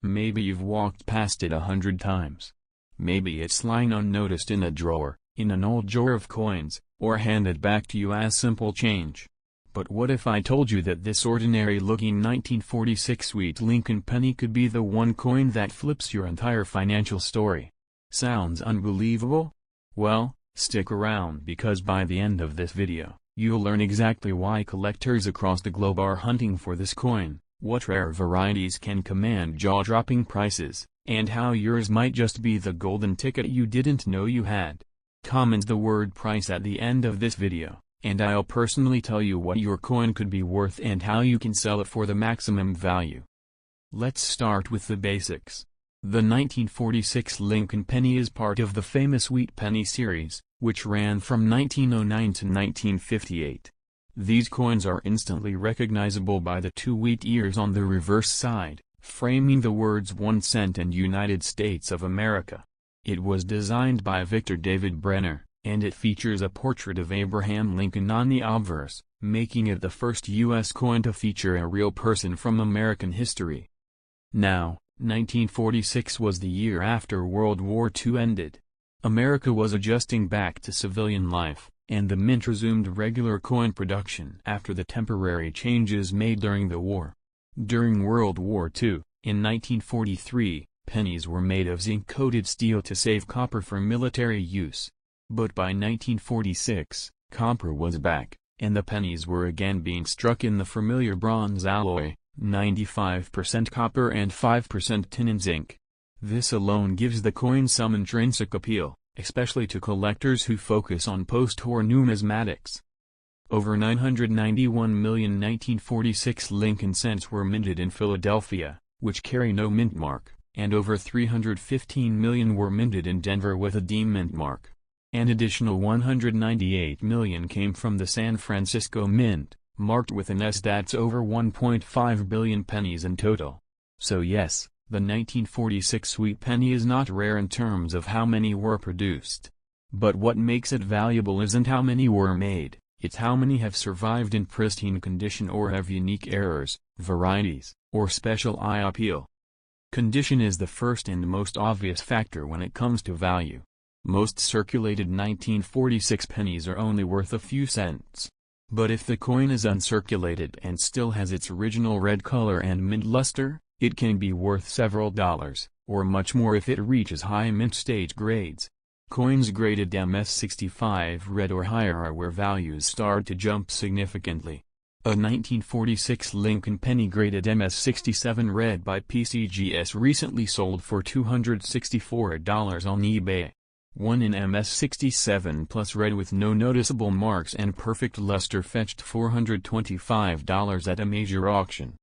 Maybe you've walked past it 100 times. Maybe it's lying unnoticed in a drawer, in an old drawer of coins, or handed back to you as simple change. But what if I told you that this ordinary-looking 1946 sweet Lincoln penny could be the one coin that flips your entire financial story? Sounds unbelievable? Well, stick around because by the end of this video, you'll learn exactly why collectors across the globe are hunting for this coin, what rare varieties can command jaw-dropping prices, and how yours might just be the golden ticket you didn't know you had. Comment the word price at the end of this video, and I'll personally tell you what your coin could be worth and how you can sell it for the maximum value. Let's start with the basics. The 1946 Lincoln penny is part of the famous wheat penny series, which ran from 1909 to 1958. These coins are instantly recognizable by the two wheat ears on the reverse side, framing the words 1 cent and United States of America. It was designed by Victor David Brenner, and it features a portrait of Abraham Lincoln on the obverse, making it the first U.S. coin to feature a real person from American history. Now, 1946 was the year after World War II ended. America was adjusting back to civilian life, and the mint resumed regular coin production after the temporary changes made during the war. During World War II, in 1943, pennies were made of zinc-coated steel to save copper for military use. But by 1946, copper was back, and the pennies were again being struck in the familiar bronze alloy, 95% copper and 5% tin and zinc. This alone gives the coin some intrinsic appeal, especially to collectors who focus on post-war numismatics. Over 991 million 1946 Lincoln cents were minted in Philadelphia, which carry no mint mark, and over 315 million were minted in Denver with a D mint mark. An additional 198 million came from the San Francisco Mint, marked with an S. That's over 1.5 billion pennies in total. So yes, the 1946 sweet penny is not rare in terms of how many were produced. But what makes it valuable isn't how many were made, it's how many have survived in pristine condition or have unique errors, varieties, or special eye appeal. Condition is the first and most obvious factor when it comes to value. Most circulated 1946 pennies are only worth a few cents. But if the coin is uncirculated and still has its original red color and mint luster, it can be worth several dollars, or much more if it reaches high mint stage grades. Coins graded MS65 red or higher are where values start to jump significantly. A 1946 Lincoln penny graded MS67 red by PCGS recently sold for $264 on eBay. One in MS67 plus red with no noticeable marks and perfect luster fetched $425 at a major auction.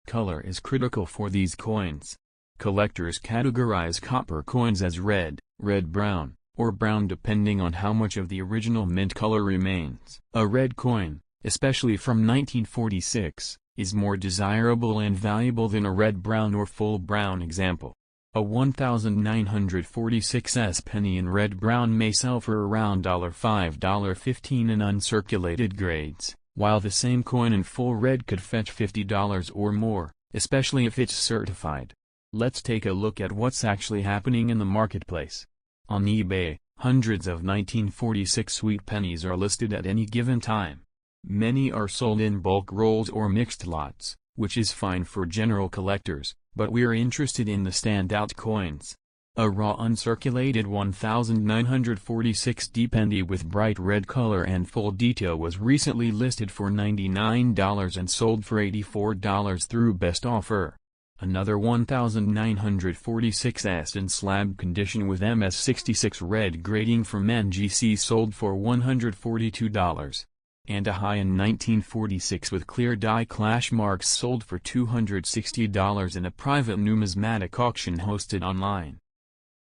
Color is critical for these coins. Collectors categorize copper coins as red, red-brown, or brown depending on how much of the original mint color remains. A red coin, especially from 1946, is more desirable and valuable than a red-brown or full brown example. A 1946 penny in red-brown may sell for around $5.15 in uncirculated grades, while the same coin in full red could fetch $50 or more, especially if it's certified. Let's take a look at what's actually happening in the marketplace. On eBay, hundreds of 1946 sweet pennies are listed at any given time. Many are sold in bulk rolls or mixed lots, which is fine for general collectors, but we're interested in the standout coins. A raw uncirculated 1946 penny with bright red color and full detail was recently listed for $99 and sold for $84 through best offer. Another 1946 in slab condition with MS66 red grading from NGC sold for $142. And a high in 1946 with clear die clash marks sold for $260 in a private numismatic auction hosted online.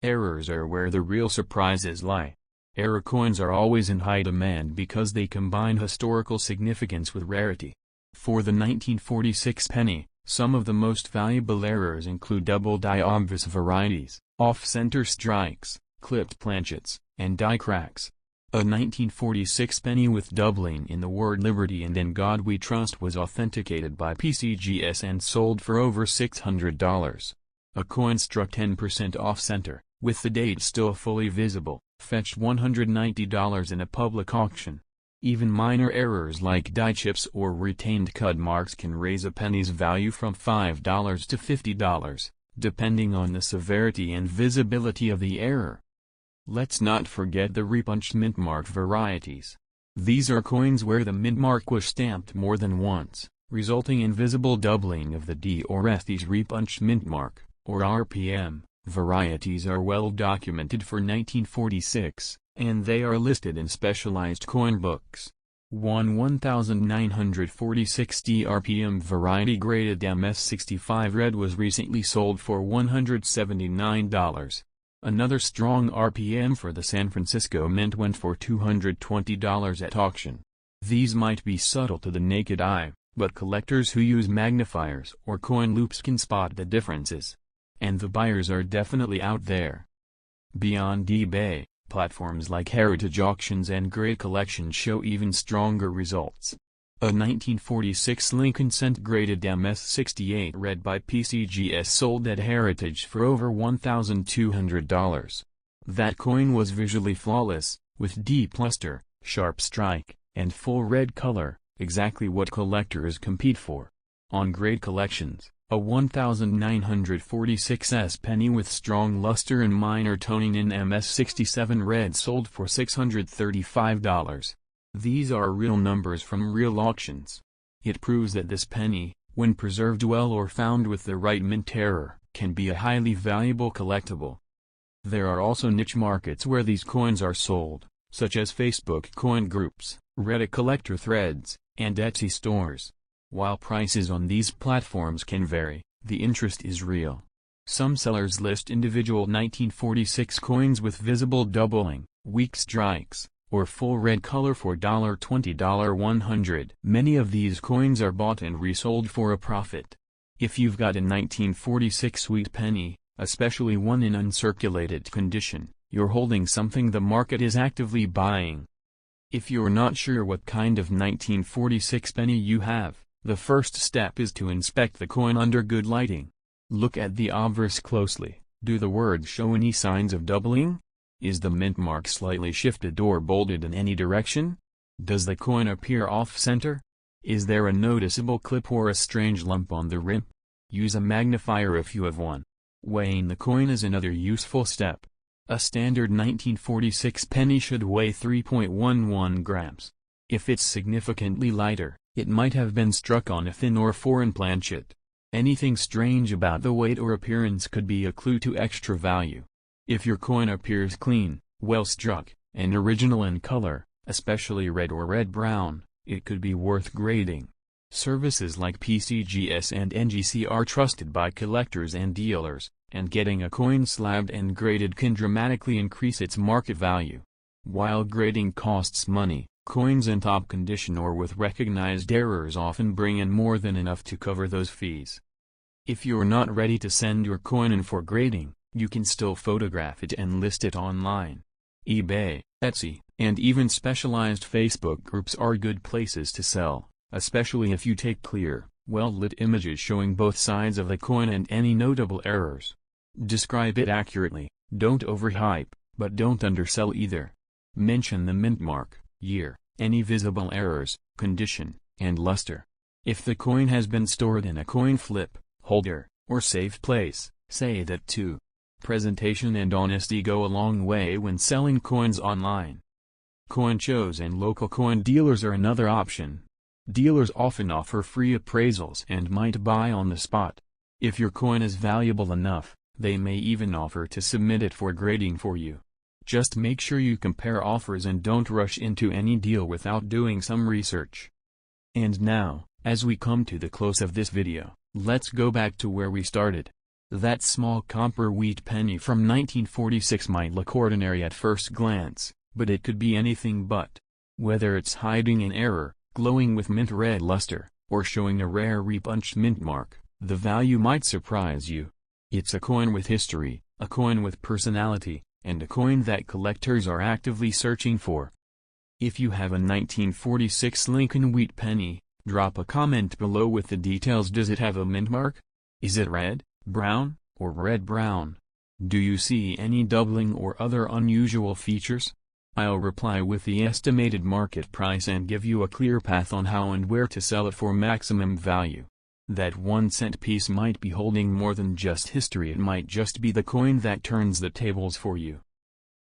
Errors are where the real surprises lie. Error coins are always in high demand because they combine historical significance with rarity. For the 1946 penny, some of the most valuable errors include double die obverse varieties, off-center strikes, clipped planchets, and die cracks. A 1946 penny with doubling in the word Liberty and In God We Trust was authenticated by PCGS and sold for over $600. A coin struck 10% off-center, with the date still fully visible, fetched $190 in a public auction. Even minor errors like die chips or retained cud marks can raise a penny's value from $5 to $50, depending on the severity and visibility of the error. Let's not forget the repunched mint mark varieties. These are coins where the mint mark was stamped more than once, resulting in visible doubling of the D or ST's repunched mint mark, or RPM. Varieties are well documented for 1946, and they are listed in specialized coin books. One 1946 DRPM variety graded MS65 red was recently sold for $179. Another strong RPM for the San Francisco Mint went for $220 at auction. These might be subtle to the naked eye, but collectors who use magnifiers or coin loops can spot the differences. And the buyers are definitely out there. Beyond eBay, platforms like Heritage Auctions and Great Collections show even stronger results. A 1946 Lincoln Cent graded MS68 red by PCGS sold at Heritage for over $1,200. That coin was visually flawless, with deep luster, sharp strike, and full red color, exactly what collectors compete for. On Great Collections, a 1946 penny with strong luster and minor toning in MS67 red sold for $635. These are real numbers from real auctions. It proves that this penny, when preserved well or found with the right mint error, can be a highly valuable collectible. There are also niche markets where these coins are sold, such as Facebook coin groups, Reddit collector threads, and Etsy stores. While prices on these platforms can vary, the interest is real. Some sellers list individual 1946 coins with visible doubling, weak strikes, or full red color for $20, $100. Many of these coins are bought and resold for a profit. If you've got a 1946 sweet penny, especially one in uncirculated condition, you're holding something the market is actively buying. If you're not sure what kind of 1946 penny you have, the first step is to inspect the coin under good lighting. Look at the obverse closely. Do the words show any signs of doubling? Is the mint mark slightly shifted or bolded in any direction? Does the coin appear off-center? Is there a noticeable clip or a strange lump on the rim? Use a magnifier if you have one. Weighing the coin is another useful step. A standard 1946 penny should weigh 3.11 grams. If it's significantly lighter, it might have been struck on a thin or foreign planchet. Anything strange about the weight or appearance could be a clue to extra value. If your coin appears clean, well struck, and original in color, especially red or red-brown, it could be worth grading. Services like PCGS and NGC are trusted by collectors and dealers, and getting a coin slabbed and graded can dramatically increase its market value. While grading costs money, coins in top condition or with recognized errors often bring in more than enough to cover those fees. If you're not ready to send your coin in for grading, you can still photograph it and list it online. eBay, Etsy, and even specialized Facebook groups are good places to sell, especially if you take clear, well-lit images showing both sides of the coin and any notable errors. Describe it accurately, don't overhype, but don't undersell either. Mention the mint mark, year, any visible errors, condition, and luster. If the coin has been stored in a coin flip, holder, or safe place, say that too. Presentation and honesty go a long way when selling coins online. Coin shows and local coin dealers are another option. Dealers often offer free appraisals and might buy on the spot. If your coin is valuable enough, they may even offer to submit it for grading for you. Just make sure you compare offers and don't rush into any deal without doing some research. And now, as we come to the close of this video, let's go back to where we started. That small copper wheat penny from 1946 might look ordinary at first glance, but it could be anything but. Whether it's hiding an error, glowing with mint red luster, or showing a rare repunched mint mark, the value might surprise you. It's a coin with history, a coin with personality, and a coin that collectors are actively searching for. If you have a 1946 Lincoln wheat penny, drop a comment below with the details. Does it have a mint mark? Is it red, brown, Or red-brown? Do you see any doubling or other unusual features? I'll reply with the estimated market price and give you a clear path on how and where to sell it for maximum value. That 1-cent piece might be holding more than just history. It might just be the coin that turns the tables for you.